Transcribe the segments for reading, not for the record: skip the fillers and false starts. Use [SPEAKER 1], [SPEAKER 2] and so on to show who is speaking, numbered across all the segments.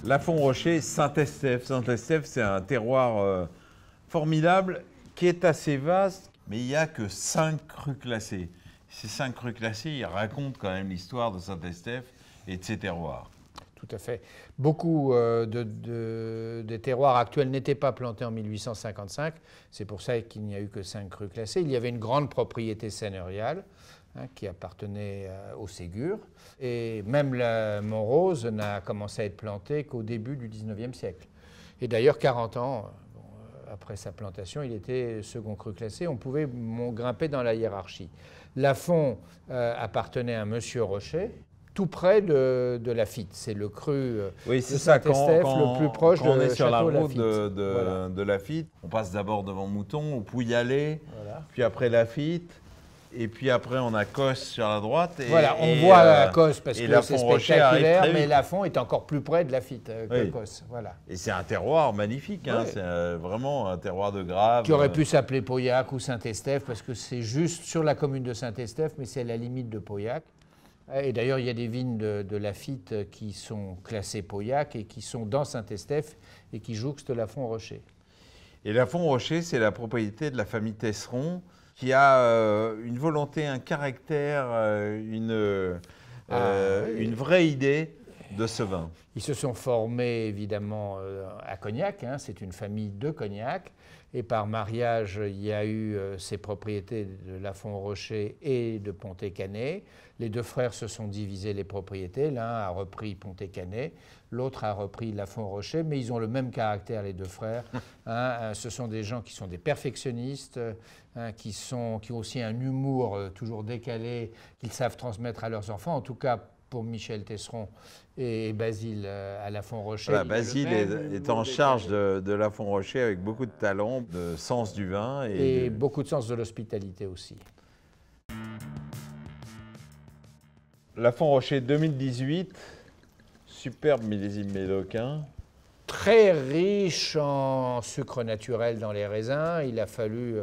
[SPEAKER 1] Lafon-Rocher, Saint-Estèphe. Saint-Estèphe, c'est un terroir formidable qui est assez vaste, mais il n'y a que 5 crues classées. Ces 5 crues classées, ils racontent quand même l'histoire de Saint-Estèphe et de ses terroirs.
[SPEAKER 2] Tout à fait. Beaucoup des terroirs actuels n'étaient pas plantés en 1855. C'est pour ça qu'il n'y a eu que 5 crues classées. Il y avait une grande propriété seigneuriale qui appartenait au Ségur. Et même la Montrose n'a commencé à être plantée qu'au début du 19e siècle. Et d'ailleurs, 40 ans après sa plantation, il était second cru classé. On pouvait grimper dans la hiérarchie. Lafon appartenait à Monsieur Rocher, tout près de Laffitte. C'est le cru
[SPEAKER 1] oui,
[SPEAKER 2] de Saint-Estèphe, le plus proche de
[SPEAKER 1] on est sur la route
[SPEAKER 2] Laffitte.
[SPEAKER 1] de Laffitte. On passe d'abord devant Mouton, au Pouillet,
[SPEAKER 2] voilà.
[SPEAKER 1] Puis après Laffitte, et puis après on a Cos sur la droite. Et,
[SPEAKER 2] voilà, on voit la Cos parce que c'est spectaculaire, mais
[SPEAKER 1] vite.
[SPEAKER 2] Lafon est encore plus près de Laffitte que Cos. Voilà.
[SPEAKER 1] Et c'est un terroir magnifique, hein, c'est vraiment un terroir de grave.
[SPEAKER 2] Qui aurait pu s'appeler Pauillac ou Saint-Estèphe, parce que c'est juste sur la commune de Saint-Estèphe, mais c'est à la limite de Pauillac. Et d'ailleurs, il y a des vignes de Laffitte qui sont classées Pauillac et qui sont dans Saint-Estèphe et qui jouxtent Lafon-Rocher.
[SPEAKER 1] Et Lafon-Rocher, c'est la propriété de la famille Tesseron qui a une volonté, un caractère, une vraie idée de ce vin.
[SPEAKER 2] Ils se sont formés évidemment à Cognac, hein, c'est une famille de Cognac. Et par mariage, il y a eu ces propriétés de Lafon-Rocher et de Pontet-Canet. Les deux frères se sont divisés les propriétés. L'un a repris Pontet-Canet, l'autre a repris Lafon-Rocher, mais ils ont le même caractère, les deux frères. Hein, ce sont des gens qui sont des perfectionnistes, hein, qui ont aussi un humour toujours décalé, qu'ils savent transmettre à leurs enfants. En tout cas, pour Michel Tesseron et Basile à Lafon-Rocher.
[SPEAKER 1] Voilà, Basile est en charge de Lafon-Rocher avec beaucoup de talent, de sens du vin.
[SPEAKER 2] Et beaucoup de sens de l'hospitalité aussi.
[SPEAKER 1] Lafon-Rocher 2018, superbe millésime médocain.
[SPEAKER 2] Très riche en sucre naturel dans les raisins. Il a fallu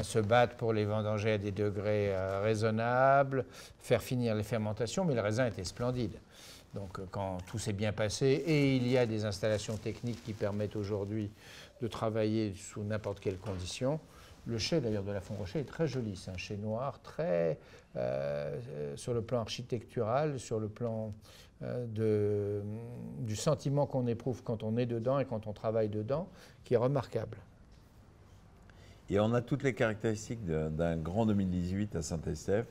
[SPEAKER 2] se battre pour les vendanger à des degrés raisonnables, faire finir les fermentations, mais le raisin était splendide. Donc quand tout s'est bien passé, et il y a des installations techniques qui permettent aujourd'hui de travailler sous n'importe quelle condition. Le chai d'ailleurs de Lafon-Rocher est très joli, c'est un chai noir, très sur le plan architectural, sur le plan du sentiment qu'on éprouve quand on est dedans et quand on travaille dedans, qui est remarquable.
[SPEAKER 1] Et on a toutes les caractéristiques d'un grand 2018 à Saint-Estèphe,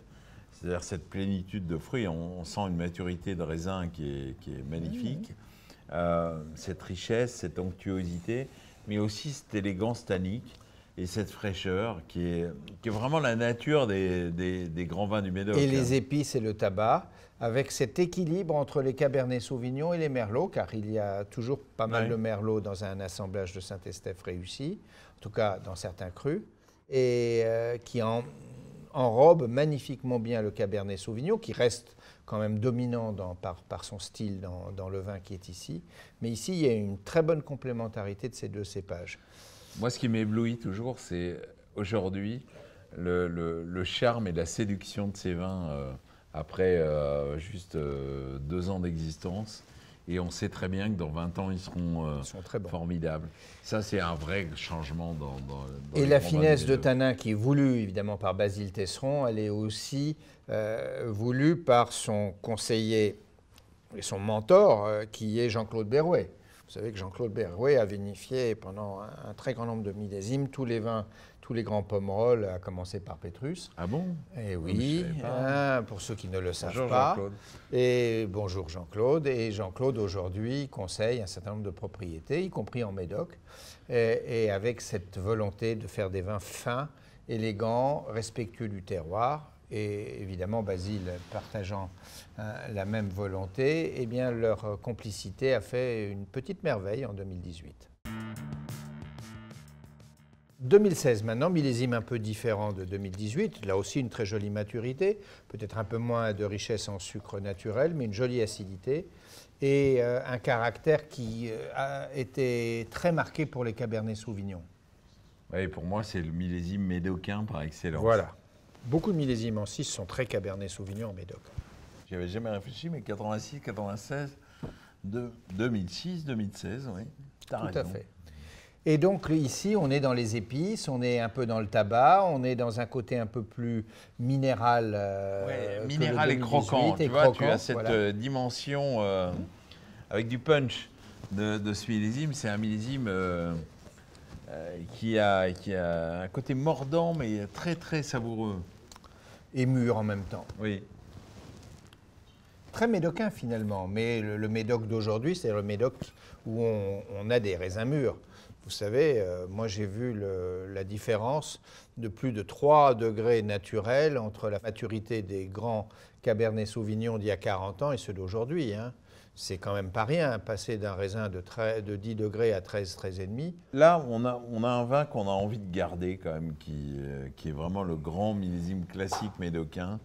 [SPEAKER 1] c'est-à-dire cette plénitude de fruits, on sent une maturité de raisin qui est magnifique, cette richesse, cette onctuosité, mais aussi cette élégance tannique et cette fraîcheur qui est vraiment la nature des grands vins du Médoc.
[SPEAKER 2] Et les épices et le tabac, avec cet équilibre entre les Cabernet Sauvignon et les Merlots, car il y a toujours pas mal de Merlots dans un assemblage de Saint-Estèphe réussi, en tout cas dans certains crus, et qui enrobe magnifiquement bien le Cabernet Sauvignon, qui reste quand même dominant par son style dans le vin qui est ici. Mais ici, il y a une très bonne complémentarité de ces deux cépages.
[SPEAKER 1] Moi, ce qui m'éblouit toujours, c'est aujourd'hui le charme et la séduction de ces vins après juste 2 ans d'existence. Et on sait très bien que dans 20 ans, ils seront
[SPEAKER 2] très bons.
[SPEAKER 1] Formidables. Ça, c'est un vrai changement dans
[SPEAKER 2] et la finesse de tanin qui est voulue évidemment par Basile Tesseron, elle est aussi voulue par son conseiller et son mentor, qui est Jean-Claude Berrouet. Vous savez que Jean-Claude Berrouet a vinifié pendant un très grand nombre de millésimes tous les vins, tous les grands pommerolles, à commencer par Pétrus.
[SPEAKER 1] Ah bon?
[SPEAKER 2] Et oui, pour ceux qui ne le savent
[SPEAKER 1] bonjour
[SPEAKER 2] pas.
[SPEAKER 1] Jean-Claude.
[SPEAKER 2] Et bonjour Jean-Claude. Et Jean-Claude aujourd'hui conseille un certain nombre de propriétés, y compris en Médoc, et avec cette volonté de faire des vins fins, élégants, respectueux du terroir. Et évidemment, Basile partageant la même volonté, eh bien, leur complicité a fait une petite merveille en 2018. 2016 maintenant, millésime un peu différent de 2018, là aussi une très jolie maturité, peut-être un peu moins de richesse en sucre naturel, mais une jolie acidité et un caractère qui a été très marqué pour les Cabernet Sauvignon.
[SPEAKER 1] Oui, pour moi, c'est le millésime médocain par excellence.
[SPEAKER 2] Voilà. Beaucoup de millésimes en 6 sont très Cabernet Sauvignon en Médoc.
[SPEAKER 1] J'y avais jamais réfléchi, mais 86, 96, 2006, 2016, oui.
[SPEAKER 2] Tout à fait. Et donc ici, on est dans les épices, on est un peu dans le tabac, on est dans un côté un peu plus minéral.
[SPEAKER 1] Minéral et croquant. Tu vois, tu as cette dimension avec du punch de ce millésime. C'est un millésime qui a un côté mordant, mais très très savoureux.
[SPEAKER 2] Et mûr en même temps.
[SPEAKER 1] Oui.
[SPEAKER 2] Très médocain finalement, mais le médoc d'aujourd'hui, c'est le médoc où on a des raisins mûrs. Vous savez, moi j'ai vu la différence de plus de 3 degrés naturels entre la maturité des grands Cabernet Sauvignon d'il y a 40 ans et ceux d'aujourd'hui. Hein. C'est quand même pas rien, passer d'un raisin de 10 degrés à 13, 13,5.
[SPEAKER 1] Là, on a un vin qu'on a envie de garder quand même, qui est vraiment le grand millésime classique médocain.